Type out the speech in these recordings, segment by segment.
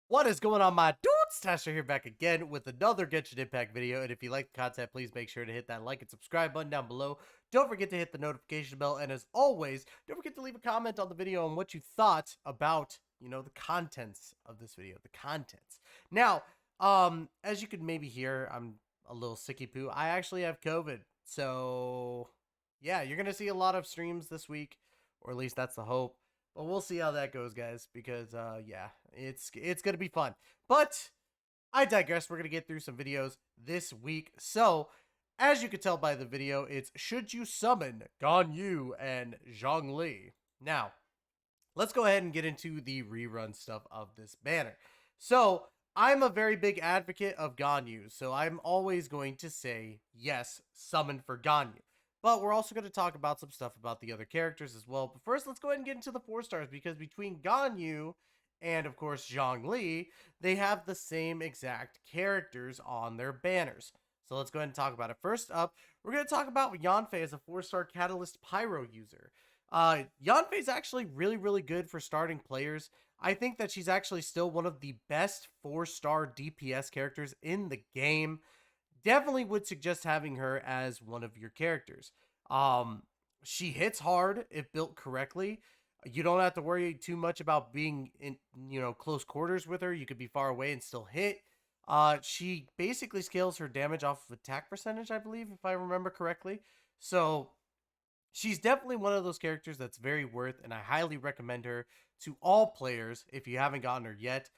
What is going on, my dudes? Tystra here, back again with another Genshin Impact video. And if you like the content, please make sure to hit that like and subscribe button down below. Don't forget to hit the notification bell. And as always, don't forget to leave a comment on the video on what you thought about, the contents of this video. The contents. Now, as you can maybe hear, I'm a little sicky poo. I actually have COVID. So, yeah, you're going to see a lot of streams this week, or at least that's the hope. But we'll see how that goes, guys, because yeah, it's gonna be fun. But I digress. We're gonna get through some videos this week. So, as you can tell by the video, it's should you summon Ganyu and Zhongli? Now, let's go ahead and get into the rerun stuff of this banner. So, I'm a very big advocate of Ganyu, so I'm always going to say yes, summon for Ganyu. But we're also going to talk about some stuff about the other characters as well. But first, let's go ahead and get into the 4 stars, because between Ganyu and, of course, Zhongli, they have the same exact characters on their banners. So let's go ahead and talk about it. First up, we're going to talk about Yanfei as a 4-star Catalyst Pyro user. Yanfei is actually really, really good for starting players. I think that she's actually still one of the best 4-star DPS characters in the game. Definitely would suggest having her as one of your characters. She hits hard if built correctly. You don't have to worry too much about being in, close quarters with her. You could be far away and still hit. She basically scales her damage off of attack percentage, I believe, if I remember correctly. So she's definitely one of those characters that's very worth, and I highly recommend her to all players if you haven't gotten her yet.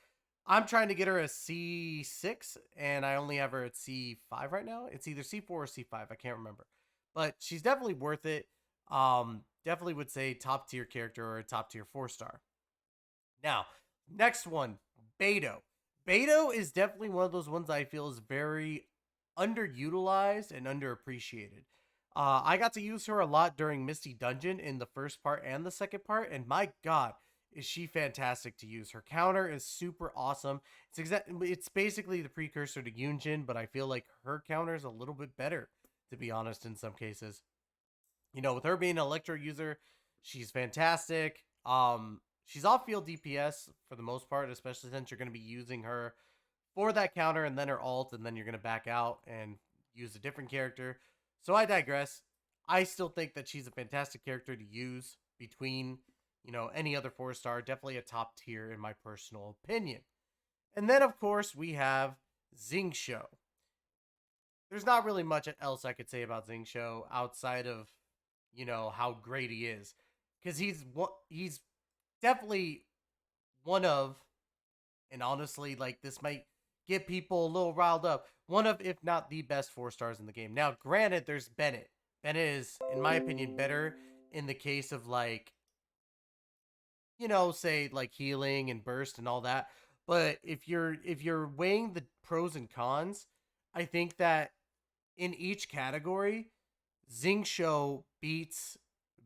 I'm trying to get her a C6, and I only have her at C5 right now. It's either C4 or C5. I can't remember. But she's definitely worth it. Definitely would say top tier character or a top tier 4-star. Now, next one, Beto. Beto is definitely one of those ones I feel is very underutilized and underappreciated. I got to use her a lot during Misty Dungeon in the first part and the second part, and my god, is she fantastic to use. Her counter is super awesome. It's basically the precursor to Yunjin, but I feel like her counter is a little bit better, to be honest, in some cases. With her being an Electro user, she's fantastic. She's off-field DPS for the most part, especially since you're going to be using her for that counter and then her ult, and then you're going to back out and use a different character. So I digress. I still think that she's a fantastic character to use between, any other 4-star. Definitely a top tier in my personal opinion. And then, of course, we have Xingqiu. There's not really much else I could say about Xingqiu outside of, how great he is. Because he's definitely one of, and honestly, like, this might get people a little riled up, one of, if not the best 4-stars in the game. Now, granted, there's Bennett. Bennett is, in my opinion, better in the case of, like, say like healing and burst and all that. But if you're weighing the pros and cons, I think that in each category, Xingqiu beats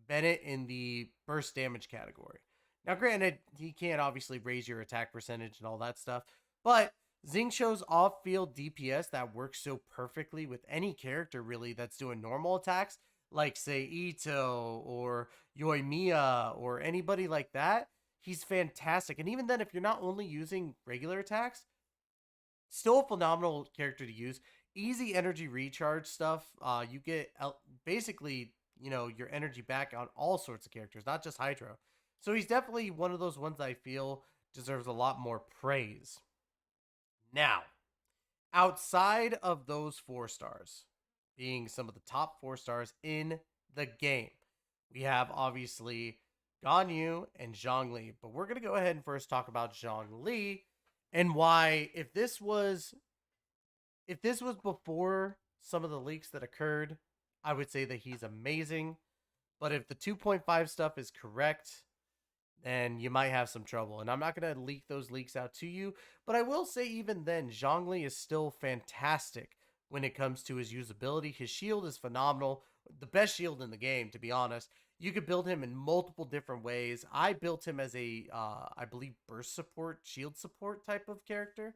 Bennett in the burst damage category. Now, granted, he can't obviously raise your attack percentage and all that stuff, but Xingqiu's off-field DPS that works so perfectly with any character really that's doing normal attacks, like say Ito or Yoimiya or anybody like that, he's fantastic. And even then, if you're not only using regular attacks, still a phenomenal character to use. Easy energy recharge stuff. You get basically, your energy back on all sorts of characters, not just Hydro. So he's definitely one of those ones I feel deserves a lot more praise. Now, outside of those 4-stars, being some of the top 4-stars in the game, we have obviously Ganyu and Zhongli. But we're going to go ahead and first talk about Zhongli and why, if this was before some of the leaks that occurred, I would say that he's amazing. But if the 2.5 stuff is correct, then you might have some trouble. And I'm not going to leak those leaks out to you, but I will say even then, Zhongli is still fantastic when it comes to his usability. His shield is phenomenal. The best shield in the game, to be honest. You could build him in multiple different ways. I built him as a, I believe, burst support, shield support type of character.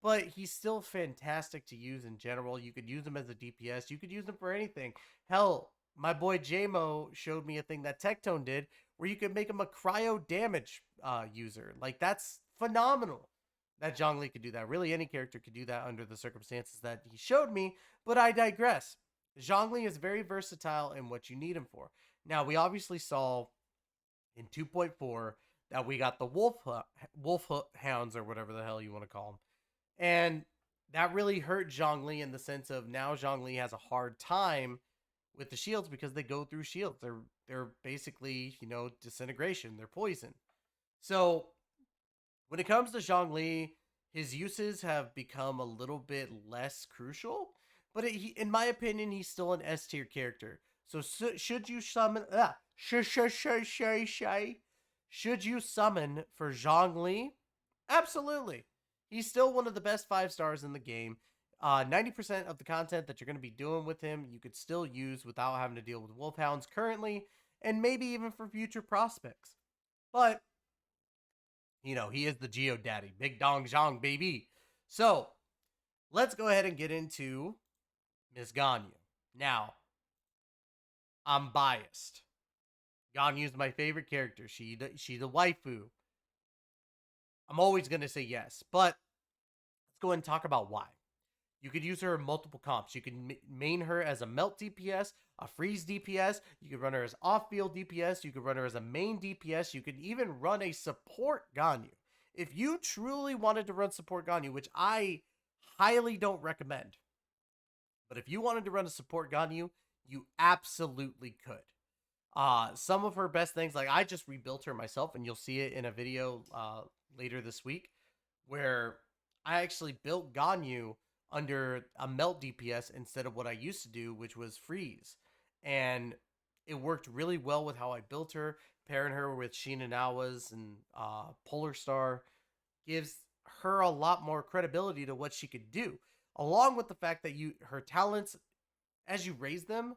But he's still fantastic to use in general. You could use him as a DPS. You could use him for anything. Hell, my boy JMO showed me a thing that Tectone did where you could make him a cryo damage user. Like, that's phenomenal. that Zhongli could do that. Really, any character could do that under the circumstances that he showed me, but I digress. Zhongli is very versatile in what you need him for. Now, we obviously saw in 2.4 that we got the wolf hounds or whatever the hell you want to call them. And that really hurt Zhongli in the sense of now Zhongli has a hard time with the shields because they go through shields. They're basically, disintegration. They're poison. So when it comes to Zhongli, his uses have become a little bit less crucial, but in my opinion, he's still an S tier character. So should you summon? Should you summon for Zhongli? Absolutely. He's still one of the best 5 stars in the game. 90% of the content that you're going to be doing with him, you could still use without having to deal with wolfhounds currently, and maybe even for future prospects. But he is the Geo Daddy. Big Dong Zhong, baby. So, let's go ahead and get into Miss Ganyu. Now, I'm biased. Ganyu's my favorite character. She's the waifu. I'm always going to say yes. But, let's go ahead and talk about why. You could use her in multiple comps. You can main her as a melt DPS, a freeze DPS. You could run her as off-field DPS. You could run her as a main DPS. You could even run a support Ganyu. If you truly wanted to run support Ganyu, which I highly don't recommend, but if you wanted to run a support Ganyu, you absolutely could. Some of her best things, like I just rebuilt her myself, and you'll see it in a video later this week, where I actually built Ganyu under a melt DPS instead of what I used to do, which was freeze. And it worked really well with how I built her. Pairing her with Shinanawa's and Polar Star gives her a lot more credibility to what she could do. Along with the fact that her talents, as you raise them,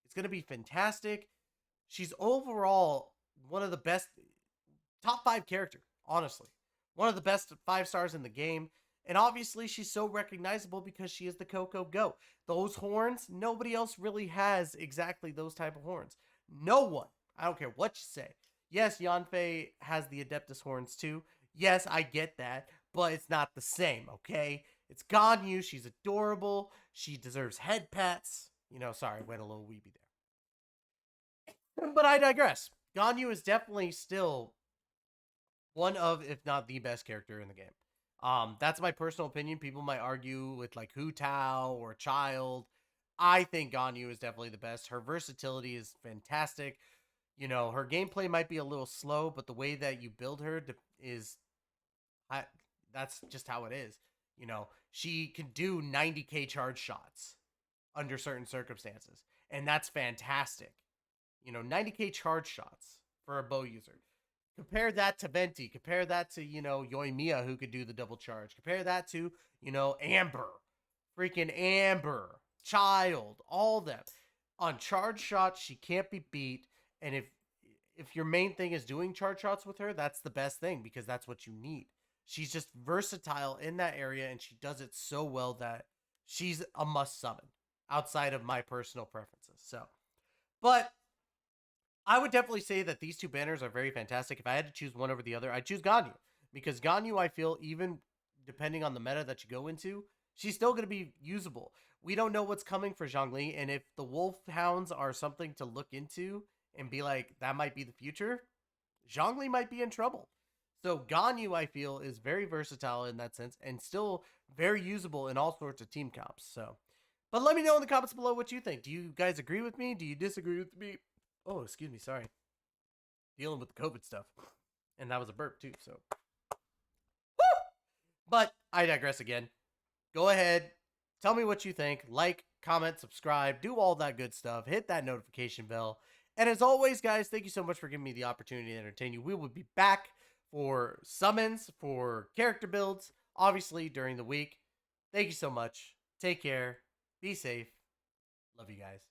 it's going to be fantastic. She's overall one of the best, top 5 character, honestly. One of the best 5 stars in the game. And obviously, she's so recognizable because she is the Coco Go. Those horns, nobody else really has exactly those type of horns. No one. I don't care what you say. Yes, Yanfei has the Adeptus horns too. Yes, I get that. But it's not the same, okay? It's Ganyu. She's adorable. She deserves head pats. Sorry, went a little weeby there. But I digress. Ganyu is definitely still one of, if not the best character in the game. That's my personal opinion. People might argue with like Hu Tao or Child. I think Ganyu is definitely the best. Her versatility is fantastic. Her gameplay might be a little slow, but the way that you build her that's just how it is. She can do 90k charge shots under certain circumstances, and that's fantastic. 90k charge shots for a bow user. Compare that to Venti. Compare that to, Yoimiya, who could do the double charge. Compare that to, Amber. Freaking Amber. Child. All them. On charge shots, she can't be beat. And if your main thing is doing charge shots with her, that's the best thing because that's what you need. She's just versatile in that area, and she does it so well that she's a must summon outside of my personal preferences. But I would definitely say that these 2 banners are very fantastic. If I had to choose one over the other, I'd choose Ganyu. Because Ganyu, I feel, even depending on the meta that you go into, she's still going to be usable. We don't know what's coming for Zhongli, and if the Wolfhounds are something to look into and be like, that might be the future, Zhongli might be in trouble. So Ganyu, I feel, is very versatile in that sense, and still very usable in all sorts of team comps. But let me know in the comments below what you think. Do you guys agree with me? Do you disagree with me? Oh, excuse me, sorry. Dealing with the COVID stuff. And that was a burp too, so. Woo! But I digress again. Go ahead. Tell me what you think. Like, comment, subscribe. Do all that good stuff. Hit that notification bell. And as always, guys, thank you so much for giving me the opportunity to entertain you. We will be back for summons, for character builds, obviously during the week. Thank you so much. Take care. Be safe. Love you guys.